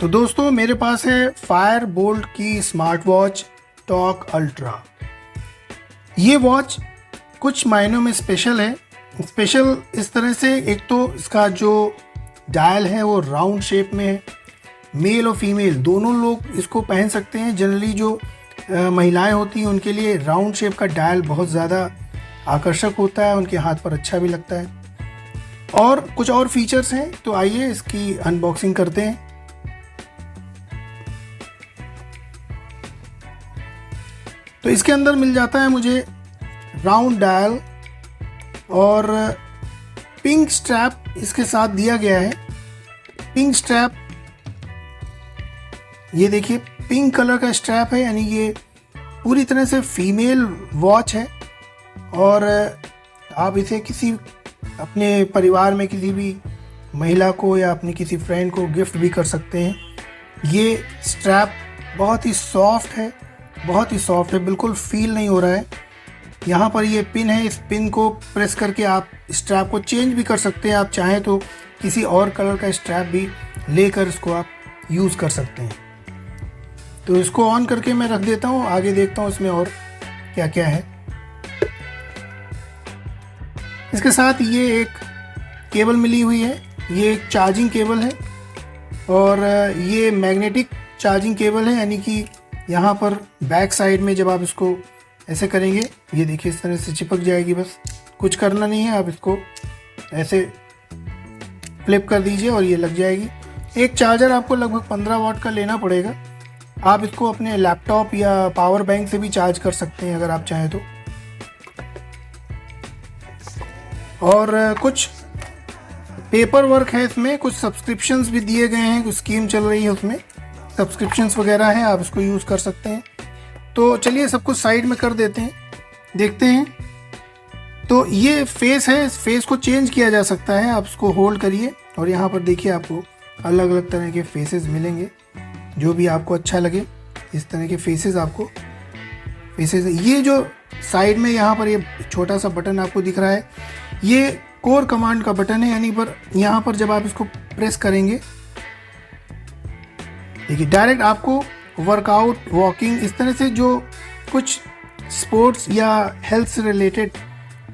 तो दोस्तों मेरे पास है फायर बोल्ट की स्मार्ट वॉच टॉक अल्ट्रा। ये वॉच कुछ मायनों में स्पेशल है। स्पेशल इस तरह से, एक तो इसका जो डायल है वो राउंड शेप में है। मेल और फीमेल दोनों लोग इसको पहन सकते हैं। जनरली जो महिलाएं होती हैं उनके लिए राउंड शेप का डायल बहुत ज़्यादा आकर्षक होता है, उनके हाथ पर अच्छा भी लगता है। और कुछ और फीचर्स हैं, तो आइए इसकी अनबॉक्सिंग करते हैं। तो इसके अंदर मिल जाता है मुझे राउंड डायल और पिंक स्ट्रैप इसके साथ दिया गया है। पिंक स्ट्रैप, ये देखिए पिंक कलर का स्ट्रैप है, यानी ये पूरी तरह से फीमेल वॉच है। और आप इसे किसी अपने परिवार में किसी भी महिला को या अपनी किसी फ्रेंड को गिफ्ट भी कर सकते हैं। ये स्ट्रैप बहुत ही सॉफ्ट है, बिल्कुल फील नहीं हो रहा है। यहाँ पर ये पिन है, इस पिन को प्रेस करके आप स्ट्रैप को चेंज भी कर सकते हैं। आप चाहें तो किसी और कलर का स्ट्रैप भी लेकर इसको आप यूज़ कर सकते हैं। तो इसको ऑन करके मैं रख देता हूँ, आगे देखता हूँ इसमें और क्या क्या है। इसके साथ ये एक केबल मिली हुई है, ये एक चार्जिंग केबल है और ये मैग्नेटिक चार्जिंग केबल है, यानी कि यहाँ पर बैक साइड में जब आप इसको ऐसे करेंगे, ये देखिए इस तरह से चिपक जाएगी। बस कुछ करना नहीं है, आप इसको ऐसे फ्लिप कर दीजिए और ये लग जाएगी। एक चार्जर आपको लगभग 15 वाट का लेना पड़ेगा। आप इसको अपने लैपटॉप या पावर बैंक से भी चार्ज कर सकते हैं अगर आप चाहें तो। और कुछ पेपर वर्क है इसमें, कुछ सब्सक्रिप्शंस भी दिए गए हैं, कुछ स्कीम चल रही है उसमें, सब्सक्रिप्शंस वगैरह हैं, आप इसको यूज़ कर सकते हैं। तो चलिए सब कुछ साइड में कर देते हैं, देखते हैं। तो ये फेस है, इस फेस को चेंज किया जा सकता है। आप इसको होल्ड करिए और यहाँ पर देखिए आपको अलग अलग तरह के फेसेस मिलेंगे, जो भी आपको अच्छा लगे इस तरह के फेसेस आपको ये जो साइड में यहाँ पर ये छोटा सा बटन आपको दिख रहा है, ये कोर कमांड का बटन है। यानी पर यहाँ पर जब आप इसको प्रेस करेंगे, देखिए डायरेक्ट आपको वर्कआउट, वॉकिंग, इस तरह से जो कुछ स्पोर्ट्स या हेल्थ से रिलेटेड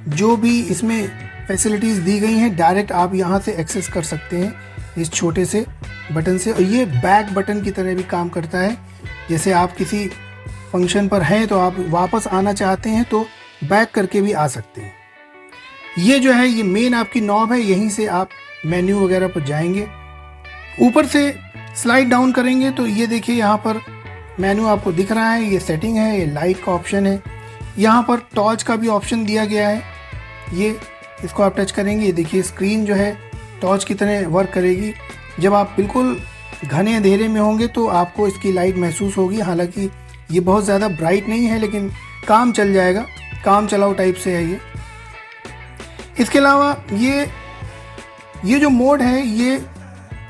जो भी इसमें फैसिलिटीज़ दी गई हैं, डायरेक्ट आप यहाँ से एक्सेस कर सकते हैं इस छोटे से बटन से। और ये बैक बटन की तरह भी काम करता है। जैसे आप किसी फंक्शन पर हैं तो आप वापस आना चाहते हैं तो बैक करके भी आ सकते हैं। ये जो है ये मेन आपकी नॉब है, यहीं से आप मेन्यू वगैरह पर जाएंगे। ऊपर से स्लाइड डाउन करेंगे तो ये देखिए यहाँ पर मेन्यू आपको दिख रहा है। ये सेटिंग है, ये लाइट का ऑप्शन है, यहाँ पर टॉर्च का भी ऑप्शन दिया गया है। ये इसको आप टच करेंगे, ये देखिए स्क्रीन जो है टॉर्च की तरह वर्क करेगी। जब आप बिल्कुल घने अंधेरे में होंगे तो आपको इसकी लाइट महसूस होगी। हालांकि ये बहुत ज़्यादा ब्राइट नहीं है, लेकिन काम चल जाएगा, काम चलाओ टाइप से है ये। इसके अलावा ये जो मोड है, ये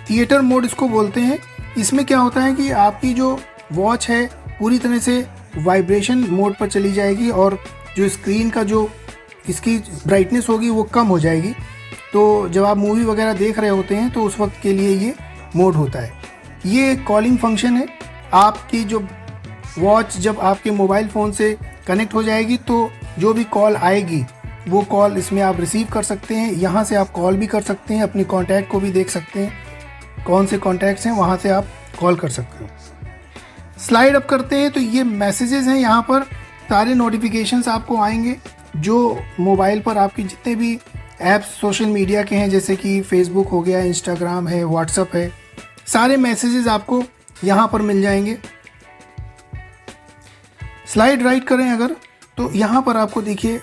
थिएटर मोड इसको बोलते हैं। इसमें क्या होता है कि आपकी जो वॉच है पूरी तरह से वाइब्रेशन मोड पर चली जाएगी और जो स्क्रीन का जो इसकी ब्राइटनेस होगी वो कम हो जाएगी। तो जब आप मूवी वगैरह देख रहे होते हैं तो उस वक्त के लिए ये मोड होता है। ये कॉलिंग फंक्शन है। आपकी जो वॉच जब आपके मोबाइल फ़ोन से कनेक्ट हो जाएगी तो जो भी कॉल आएगी वो कॉल इसमें आप रिसीव कर सकते हैं। यहाँ से आप कॉल भी कर सकते हैं, अपने कॉन्टैक्ट को भी देख सकते हैं, कौन से कॉन्टैक्ट्स हैं, वहाँ से आप कॉल कर सकते हैं। स्लाइड अप करते हैं तो ये मैसेजेस हैं, यहाँ पर सारे नोटिफिकेशंस आपको आएंगे जो मोबाइल पर आपकी जितने भी ऐप्स सोशल मीडिया के हैं, जैसे कि फेसबुक हो गया, इंस्टाग्राम है, व्हाट्सअप है, सारे मैसेजेस आपको यहाँ पर मिल जाएंगे। स्लाइड राइट करें अगर तो यहाँ पर आपको देखिए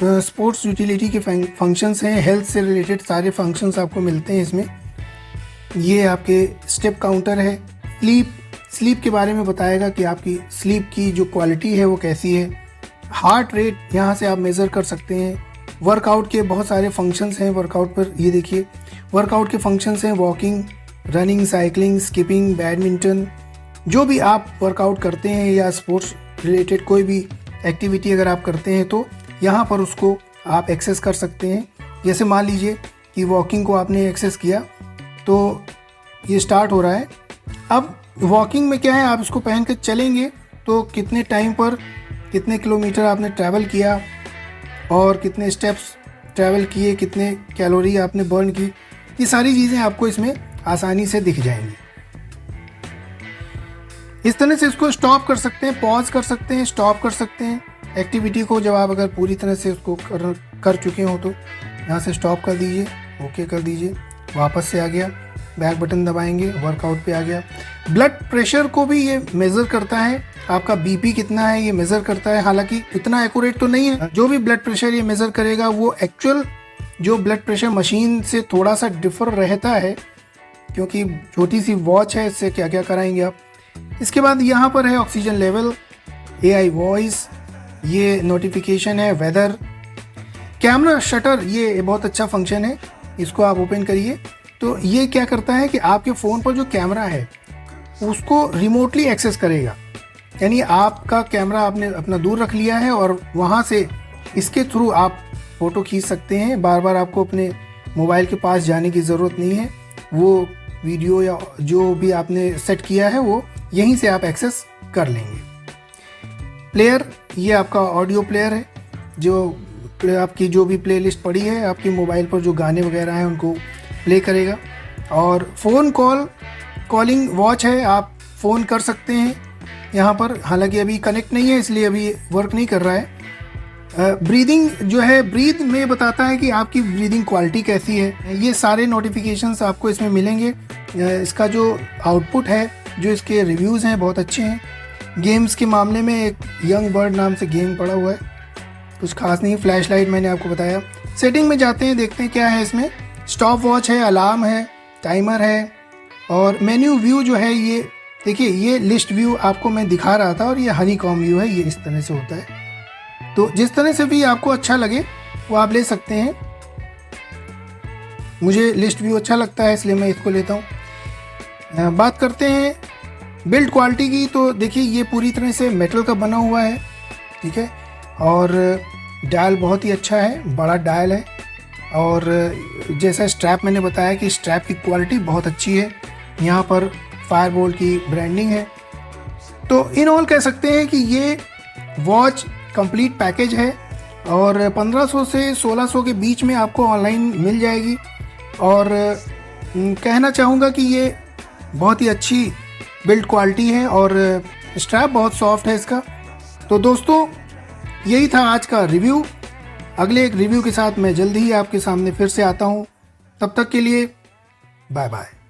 स्पोर्ट्स यूटिलिटी के फंक्शंस हैं, हेल्थ से रिलेटेड सारे फंक्शंस आपको मिलते हैं इसमें। ये आपके स्टेप काउंटर है, स्लीप के बारे में बताएगा कि आपकी स्लीप की जो क्वालिटी है वो कैसी है। हार्ट रेट यहाँ से आप मेज़र कर सकते हैं। वर्कआउट के बहुत सारे फंक्शंस हैं। वर्कआउट पर ये देखिए वर्कआउट के फंक्शंस हैं, walking, running, cycling, skipping, badminton, जो भी आप वर्कआउट करते हैं या स्पोर्ट्स रिलेटेड कोई भी एक्टिविटी अगर आप करते हैं तो यहाँ पर उसको आप एक्सेस कर सकते हैं। जैसे मान लीजिए कि वॉकिंग को आपने एक्सेस किया तो ये स्टार्ट हो रहा है। अब वॉकिंग में क्या है, आप इसको पहन कर चलेंगे तो कितने टाइम पर कितने किलोमीटर आपने ट्रैवल किया और कितने स्टेप्स ट्रैवल किए, कितने कैलोरी आपने बर्न की, ये सारी चीज़ें आपको इसमें आसानी से दिख जाएंगी। इस तरह से इसको स्टॉप कर सकते हैं, पॉज कर सकते हैं, स्टॉप कर सकते हैं एक्टिविटी को। जब आप अगर पूरी तरह से उसको कर चुके हो तो यहाँ से स्टॉप कर दीजिए, ओके कर दीजिए, वापस से आ गया, बैक बटन दबाएंगे, वर्कआउट पे आ गया। ब्लड प्रेशर को भी ये मेज़र करता है, आपका बीपी कितना है ये मेज़र करता है। हालांकि इतना एक्यूरेट तो नहीं है, जो भी ब्लड प्रेशर ये मेज़र करेगा वो एक्चुअल जो ब्लड प्रेशर मशीन से थोड़ा सा डिफर रहता है, क्योंकि छोटी सी वॉच है, इससे क्या क्या कराएंगे आप। इसके बाद यहाँ पर है ऑक्सीजन लेवल, AI वॉइस, ये नोटिफिकेशन है, वेदर, कैमरा शटर, ये बहुत अच्छा फंक्शन है, इसको आप ओपन करिए तो ये क्या करता है कि आपके फ़ोन पर जो कैमरा है उसको रिमोटली एक्सेस करेगा। यानी आपका कैमरा आपने अपना दूर रख लिया है और वहाँ से इसके थ्रू आप फ़ोटो खींच सकते हैं। बार बार आपको अपने मोबाइल के पास जाने की ज़रूरत नहीं है, वो वीडियो या जो भी आपने सेट किया है वो यहीं से आप एक्सेस कर लेंगे। प्लेयर, ये आपका ऑडियो प्लेयर है, जो आपकी जो भी प्लेलिस्ट पड़ी है आपकी मोबाइल पर, जो गाने वगैरह हैं उनको प्ले करेगा। और फ़ोन कॉलिंग वॉच है, आप फ़ोन कर सकते हैं यहाँ पर, हालांकि अभी कनेक्ट नहीं है इसलिए अभी वर्क नहीं कर रहा है। ब्रीदिंग जो है, ब्रीद में बताता है कि आपकी ब्रीदिंग क्वालिटी कैसी है। ये सारे नोटिफिकेशंस आपको इसमें मिलेंगे। इसका जो आउटपुट है, जो इसके रिव्यूज़ हैं बहुत अच्छे हैं। गेम्स के मामले में एक यंग बर्ड नाम से गेम पड़ा हुआ है, कुछ खास नहीं। फ्लैश लाइट मैंने आपको बताया। सेटिंग में जाते हैं, देखते हैं क्या है इसमें। स्टॉप वॉच है, अलार्म है, टाइमर है और मेन्यू व्यू जो है, ये देखिए, ये लिस्ट व्यू आपको मैं दिखा रहा था और ये हनीकॉम व्यू है, ये इस तरह से होता है। तो जिस तरह से भी आपको अच्छा लगे वो आप ले सकते हैं। मुझे लिस्ट व्यू अच्छा लगता है इसलिए मैं इसको लेता हूँ। बात करते हैं बिल्ड क्वालिटी की, तो देखिए ये पूरी तरह से मेटल का बना हुआ है, ठीक है, और डायल बहुत ही अच्छा है, बड़ा डायल है। और जैसा स्ट्रैप मैंने बताया कि स्ट्रैप की क्वालिटी बहुत अच्छी है, यहाँ पर फायरबोल्ट की ब्रांडिंग है। तो इन ऑल कह सकते हैं कि ये वॉच कंप्लीट पैकेज है और 1500 से 1600 के बीच में आपको ऑनलाइन मिल जाएगी। और कहना चाहूँगा कि ये बहुत ही अच्छी बिल्ड क्वालिटी है और स्ट्रैप बहुत सॉफ्ट है इसका। तो दोस्तों, यही था आज का रिव्यू। अगले एक रिव्यू के साथ मैं जल्दी ही आपके सामने फिर से आता हूँ। तब तक के लिए बाय बाय।